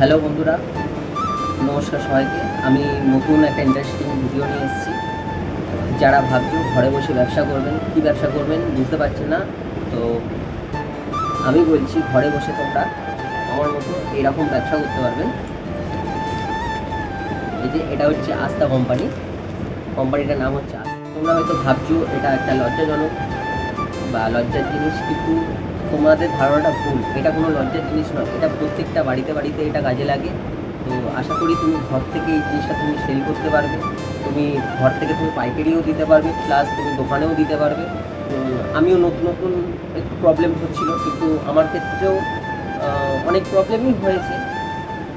Hello বন্ধুরা, নমস্কার সবাইকে। আমি নতুন একটা ইন্টারেস্টিং ভিডিও নিয়ে এসেছি। যারা ভাবছো ঘরে বসে ব্যবসা করবেন, কী ব্যবসা করবেন বুঝতে পারছেন না, তো আমি বলছি ঘরে বসে তোমরা আমার মতো এরকম ব্যবসা করতে পারবেন। এই যে এটা হচ্ছে আস্থা কোম্পানি, কোম্পানিটার নাম হচ্ছে আস্থা। তোমরা হয়তো ভাবছো এটা একটা লজ্জাজনক বা লজ্জার জিনিস, কিন্তু তোমাদের ধারণাটা ভুল। এটা কোনো লজ্জার জিনিস নয়, এটা প্রত্যেকটা বাড়িতে বাড়িতে এটা কাজে লাগে। তো আশা করি তুমি ঘর থেকে এই জিনিসটা তুমি সেল করতে পারবে। তুমি ঘর থেকে তুমি পাইকারিও দিতে পারবে, প্লাস তুমি দোকানেও দিতে পারবে। আমিও নতুন নতুন একটু প্রবলেম হচ্ছিল, কিন্তু আমার ক্ষেত্রেও অনেক প্রবলেমই হয়েছে,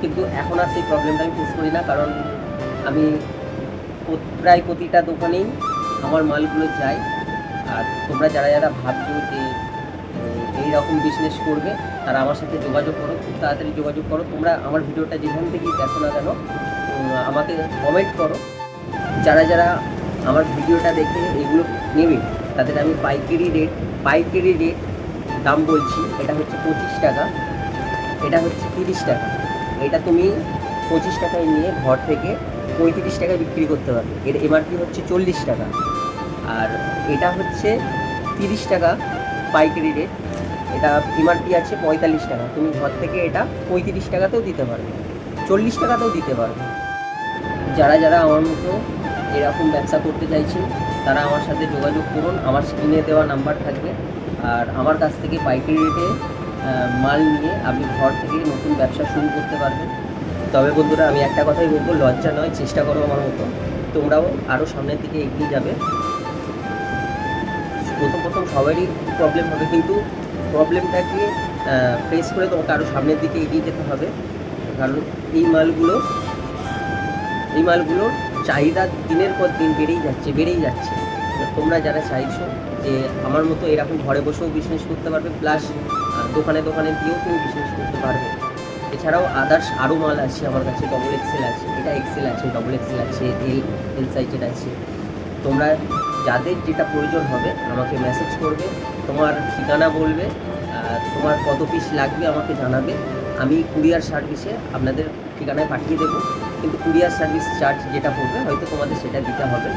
কিন্তু এখন আর সেই প্রবলেমটা আমি ফেস করি না, কারণ আমি প্রায় প্রতিটা দোকানেই আমার মালগুলো যায়। আর তোমরা যারা যারা ভাবছো যে এই রকম বিজনেস করবে, তারা আমার সাথে যোগাযোগ করো, খুব তাড়াতাড়ি যোগাযোগ করো। তোমরা আমার ভিডিওটা যেখান থেকেই দেখো না কেন, আমাকে কমেন্ট করো। যারা যারা আমার ভিডিওটা দেখে এগুলো নেবে, তাদের আমি পাইকারি রেট দাম বলছি। এটা হচ্ছে 25 টাকা, এটা হচ্ছে 30 টাকা। এটা তুমি 25 টাকায় নিয়ে ঘর থেকে 35 টাকায় বিক্রি করতে পারবে। এর এমআরপি হচ্ছে 40 টাকা, আর এটা হচ্ছে 30 টাকা পাইকারি রেট। এটা এমআরপি আছে 45 টাকা। তুমি ঘর থেকে এটা 35 টাকাতেও দিতে পারবে, 40 টাকাতেও দিতে পারবে। যারা যারা আমার মতো এরকম ব্যবসা করতে চাইছেন, তারা আমার সাথে যোগাযোগ করুন। আমার স্ক্রিনে দেওয়া নাম্বার থাকবে, আর আমার কাছ থেকে পাইকারি রেটে মাল নিয়ে আপনি ঘর থেকে নতুন ব্যবসা শুরু করতে পারবেন। তবে বন্ধুরা, আমি একটা কথাই বলবো, লজ্জা নয়, চেষ্টা করো আমার মতো। তোমরাও আরও সামনের দিকে এগিয়ে যাবে। প্রথম সবারই প্রবলেম হবে, কিন্তু প্রবলেমটাকে ফেস করে তোমাকে আরও সামনের দিকে এগিয়ে যেতে হবে। কারণ এই মালগুলোর চাহিদা দিনের পর দিন বেড়েই যাচ্ছে। তোমরা যারা চাইছো যে আমার মতো এরকম ঘরে বসেও বিজনেস করতে পারবে, প্লাস দোকানে দোকানে দিয়েও তুমি বিজনেস করতে পারবে। এছাড়াও আদার্স আরও মাল আছে আমার কাছে। ডবল এক্সেল আছে, এটা এক্সেল আছে, ডবল এক্সেল আছে, এল সাইজের আছে। তোমরা যাদের যেটা প্রয়োজন হবে আমাকে মেসেজ করবে, তোমার ঠিকানা বলবে, তোমার কত পিস লাগবে আমাকে জানাবে। আমি কুরিয়ার সার্ভিসে আপনাদের ঠিকানায় পাঠিয়ে দেবো, কিন্তু কুরিয়ার সার্ভিস চার্জ যেটা পড়বে হয়তো তোমাদের সেটা দিতে হবে।